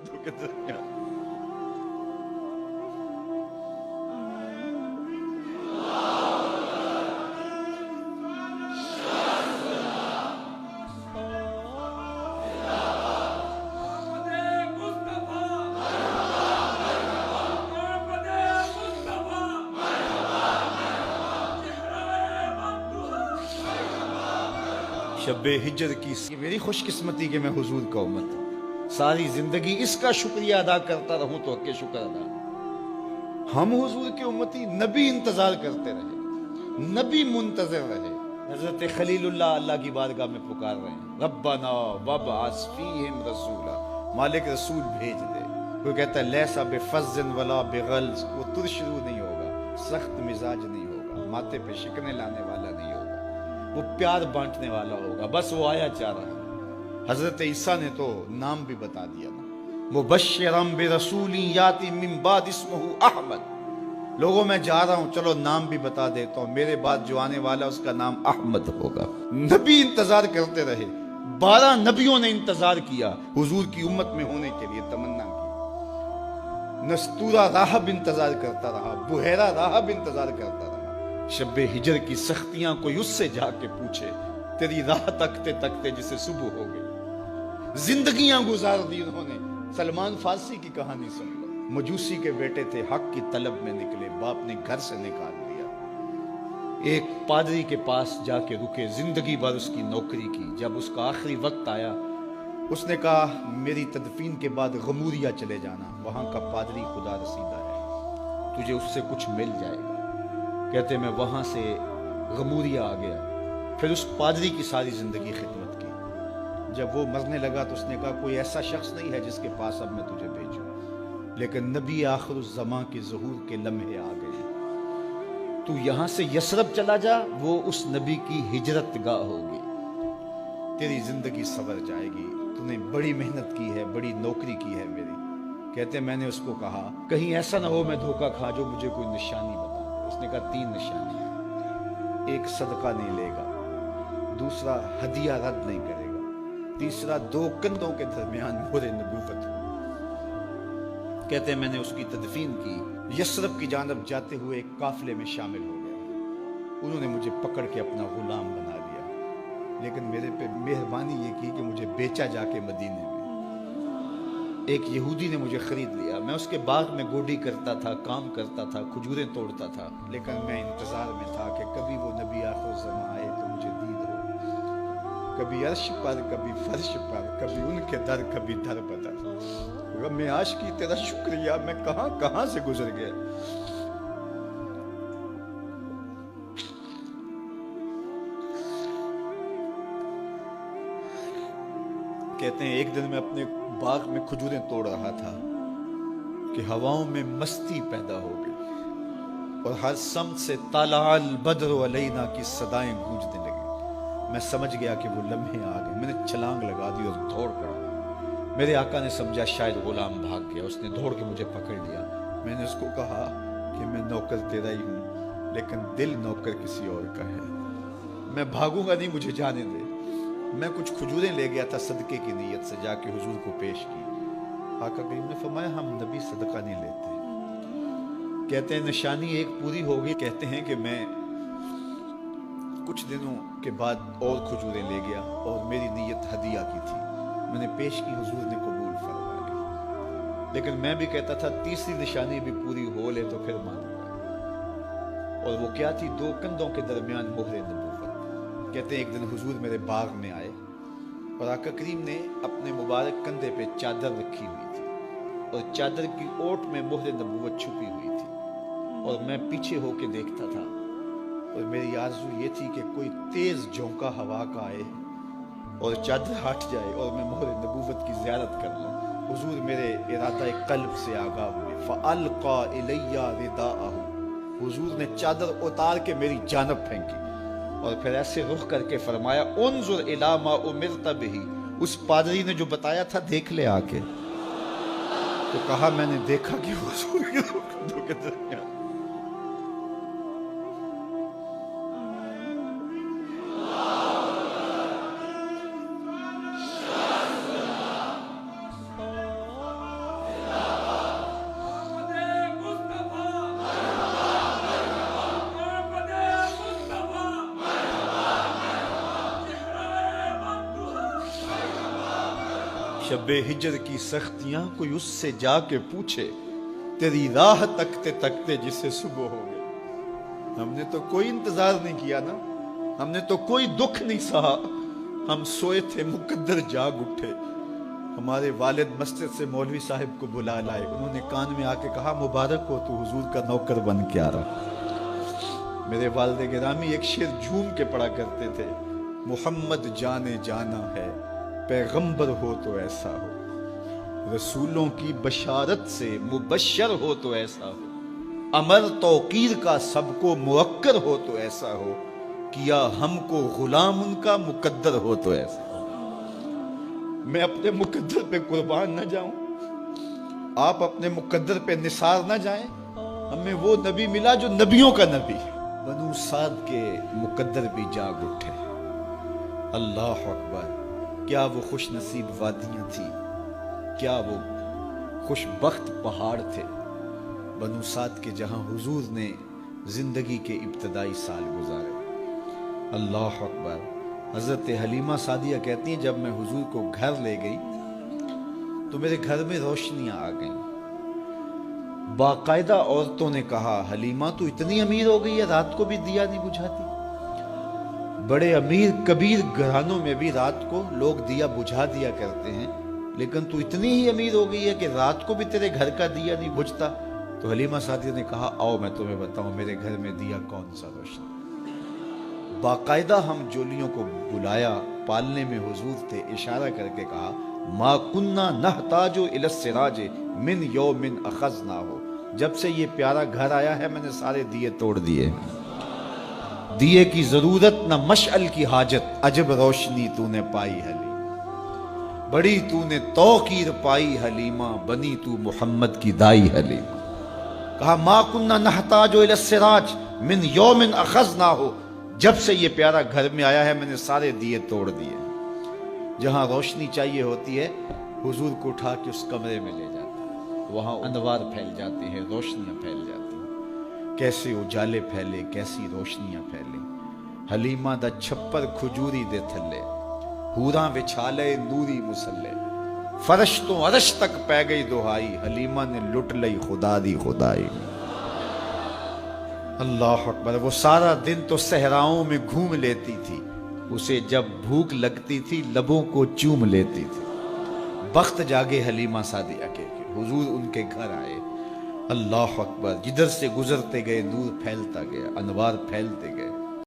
कंधों के दरमियान। शब्बे हिजर की मेरी खुशकिस्मती कि मैं हुजूर का उम्मत हूं। सारी जिंदगी इसका शुक्रिया अदा करता रहूं तो हक़ शुक्र अदा। हम हुजूर के उम्मती नबी इंतजार करते रहे, नबी मुंतज़िर रहे। हज़रत खलीलुल्लाह अल्लाह की बारगाह में पुकार रहे हैं, रब्बना वब्अस फीहिम रसूला, मालिक रसूल भेज दे। कोई कहता है लैसा बिफ़ज़्ज़िन वला बिग़ल्ज़, वो तुरशरू नहीं होगा, सख्त मिजाज नहीं होगा, माथे पे शिकने लाने वाला नहीं होगा, वो प्यार बांटने वाला होगा। बस वो आया चाह रहा है। हजरत ईसा ने तो नाम भी बता दिया ना, मुबश्शिरम बिरसूली याती मिन बाद इस्मुहु अहमद। लोगों मैं जा रहा हूं, चलो नाम भी बता देता हूं, मेरे बाद जो आने वाला उसका नाम अहमद होगा। नबी इंतजार करते रहे, 12 नबियों ने इंतजार किया, हुजूर की उम्मत में होने के लिए तमन्ना की। नस्तूरा राहब इंतजार करता रहा, बुहैरा राहब इंतजार करता रहा। शब्बे हिजर की सख्तियां कोई उससे जाके पूछे, तेरी राह तकते तकते जिसे सुबह हो गई। जिंदगियां गुजार दी उन्होंने। सलमान फारसी की कहानी सुन लो। मजूसी के बेटे थे, हक की तलब में निकले, बाप ने घर से निकाल दिया। एक पादरी के पास जाके रुके, जिंदगी भर उसकी नौकरी की। जब उसका आखिरी वक्त आया, उसने कहा मेरी तदफीन के बाद गमूरिया चले जाना, वहां का पादरी खुदा रसीदा है, तुझे उससे कुछ मिल जाएगा। कहते मैं वहां से गमूरिया आ गया। फिर उस पादरी की सारी जिंदगी खिदमत की। जब वो मरने लगा तो उसने कहा कोई ऐसा शख्स नहीं है जिसके पास अब मैं तुझे भेजूं, लेकिन नबी आखिरुज़्ज़मां के ज़हूर के लम्हे आ गए। तू यहां से यसरब चला जा, वो उस नबी की हिजरत गाह होगी, तेरी जिंदगी सवर जाएगी। तूने बड़ी मेहनत की है, बड़ी नौकरी की है मेरी। कहते मैंने उसको कहा कहीं ऐसा ना हो मैं धोखा खा, जो मुझे कोई निशानी बता दे। उसने कहा 3 निशानियां, एक सदका नहीं लेगा, दूसरा हदिया रद्द नहीं करेगा, तीसरा 2 कंधों के दरमियान मोहरे नबूवत हो। कहते मैंने उसकी तदफीन की, यसरब की जानब जाते हुए एक काफिले में शामिल हो गया। उन्होंने मुझे पकड़ के अपना गुलाम बना लिया, लेकिन मेरे पे मेहरबानी ये की कि मुझे बेचा जाके मदीने में। एक यहूदी ने मुझे खरीद लिया। मैं उसके बाग में गोडी करता था, काम करता था, खजूरें तोड़ता था, लेकिन मैं इंतजार में था कि कभी वो नबी आखिरुज़्ज़मां आए तो मुझे दीद हो। कभी अर्श पर, कभी फर्श पर, कभी उनके दर, कभी दर बदर। रब में आशिकी तेरा शुक्रिया, मैं कहां कहां से गुजर गया। कहते हैं एक दिन मैं अपने बाग में खजूरें तोड़ रहा था कि हवाओं में मस्ती पैदा हो गई और हर समत से तालाल बद्र अलैना की सदाएं गूंजने लगी। मैं समझ गया कि वो लम्हे आ गए। मैंने छलांग लगा दी और दौड़ पड़ा। मेरे आका ने समझा शायद गुलाम भाग गया, उसने दौड़ के मुझे पकड़ लिया। मैंने उसको कहा कि मैं नौकर तेरा ही हूं, लेकिन दिल नौकर किसी और का है। मैं भागूंगा नहीं, मुझे जाने दे। मैं कुछ खजूरें ले गया था सदके की नीयत से, जाके हुजूर को पेश की। आका करीम ने फरमाया हम नबी सदका नहीं लेते। कहते हैं निशानी एक पूरी हो गई। कहते हैं कि मैं कुछ दिनों के बाद और खजूरें ले गया और मेरी नीयत हदिया की थी। मैंने पेश की, हुजूर ने कबूल फरमाया। लेकिन मैं भी कहता था तीसरी निशानी भी पूरी हो ले तो फिर मानूंगा। और वो क्या थी? 2 कंधों के दरमियान मोहरे नबूवत। कहते हैं एक दिन हुजूर मेरे बाग में आए और आका करीम ने अपने मुबारक कंधे पे चादर रखी हुई थी और चादर की ओट में मोहरे नबूवत छुपी हुई थी। और मैं पीछे होके देखता था और मेरी आरज़ू ये थी कि कोई तेज झोंका हवा का आए और चादर हट जाए और मैं मोहरे नबूवत की ज़ियारत कर लूँ। हुजूर मेरे इरादा कल्ब से आगाह हुए। फ़अल्क़ा इलैया रिदाअहु, हुजूर ने चादर उतार के मेरी जानब फेंकी और फिर ऐसे रुख करके फरमाया उन्जुर इला मा उमिरत बिही। उस पादरी ने जो बताया था देख ले आके। तो कहा मैंने देखा कि हुजूर के कंधों के दरमियान شب ہجر کی سختیاں کوئی اس سے جا کے پوچھے، تیری راہ تکتے تکتے جسے صبح ہو گئی۔ ہم نے تو کوئی انتظار نہیں کیا نا، ہم نے تو کوئی دکھ نہیں سہا، ہم سوئے تھے مقدر جاگ اٹھے۔ ہمارے والد مسجد سے مولوی صاحب کو بلا لائے، انہوں نے کان میں آ کے کہا مبارک ہو تو حضور کا نوکر بن کے آ رہا۔ میرے والد گرامی ایک شعر جھوم کے پڑھا کرتے تھے، محمد جانے جانا ہے پیغمبر ہو تو ایسا ہو، رسولوں کی بشارت سے مبشر ہو تو ایسا ہو، امر توقیر کا سب کو موقر ہو تو ایسا ہو، کیا ہم کو غلام ان کا مقدر ہو تو ایسا ہو۔ میں اپنے مقدر پہ قربان نہ جاؤں، آپ اپنے مقدر پہ نثار نہ جائیں، ہمیں وہ نبی ملا جو نبیوں کا نبی۔ بنو سعد کے مقدر بھی جاگ اٹھے، اللہ اکبر، کیا وہ خوش نصیب وادیاں تھیں، کیا وہ خوش بخت پہاڑ تھے بنو سعد کے، جہاں حضور نے زندگی کے ابتدائی سال گزارے۔ اللہ اکبر۔ حضرت حلیمہ سعدیہ کہتی ہیں جب میں حضور کو گھر لے گئی تو میرے گھر میں روشنیاں آ گئیں۔ باقاعدہ عورتوں نے کہا حلیمہ تو اتنی امیر ہو گئی ہے رات کو بھی دیا نہیں بجھاتی۔ بڑے امیر کبیر گھرانوں میں بھی رات کو لوگ دیا بجھا دیا کرتے ہیں، لیکن تو اتنی ہی امیر ہو گئی ہے کہ رات کو بھی تیرے گھر کا دیا نہیں بجھتا۔ تو حلیمہ سعدیہ نے کہا آؤ میں تمہیں بتاؤں میرے گھر میں دیا کون سا روشن۔ باقاعدہ ہم جولیوں کو بلایا، پالنے میں حضور تھے، اشارہ کر کے کہا ما کننا نحتاج الی السراج من یوم اخذناہ، جب سے یہ پیارا گھر آیا ہے میں نے سارے دیے توڑ دیے، دیے کی ضرورت نہ مشعل کی حاجت، عجب روشنی تو نے پائی حلیمہ، بڑی تو نے توقیر پائی حلیمہ، بنی تو محمد کی دائی حلیمہ۔ کہا ما کننا نحتاج الی السراج من یوم اخذناہ، جب سے یہ پیارا گھر میں آیا ہے میں نے سارے دیے توڑ دیے۔ جہاں روشنی چاہیے ہوتی ہے حضور کو اٹھا کے اس کمرے میں لے جاتے ہیں، وہاں انوار پھیل جاتے ہیں، روشنیاں پھیل جاتی ہیں، کیسے اجالے پھیلے، کیسی روشنیاں پھیلے۔ حلیمہ دا چھپر کھجوری دے تھلے، حوراں وچھالے نوری مسلے، فرش تو عرش تک پہ گئی دہائی، حلیمہ نے لٹ لئی خدا دی خدائی۔ اللہ اکبر۔ وہ سارا دن تو صحراؤں میں گھوم لیتی تھی، اسے جب بھوک لگتی تھی لبوں کو چوم لیتی تھی۔ بخت جاگے حلیمہ سعدیہ کے حضور ان کے گھر آئے۔ اللہ اکبر۔ جدھر سے گزرتے گئے نور پھیلتا گیا، انوار پھیلتے گئے۔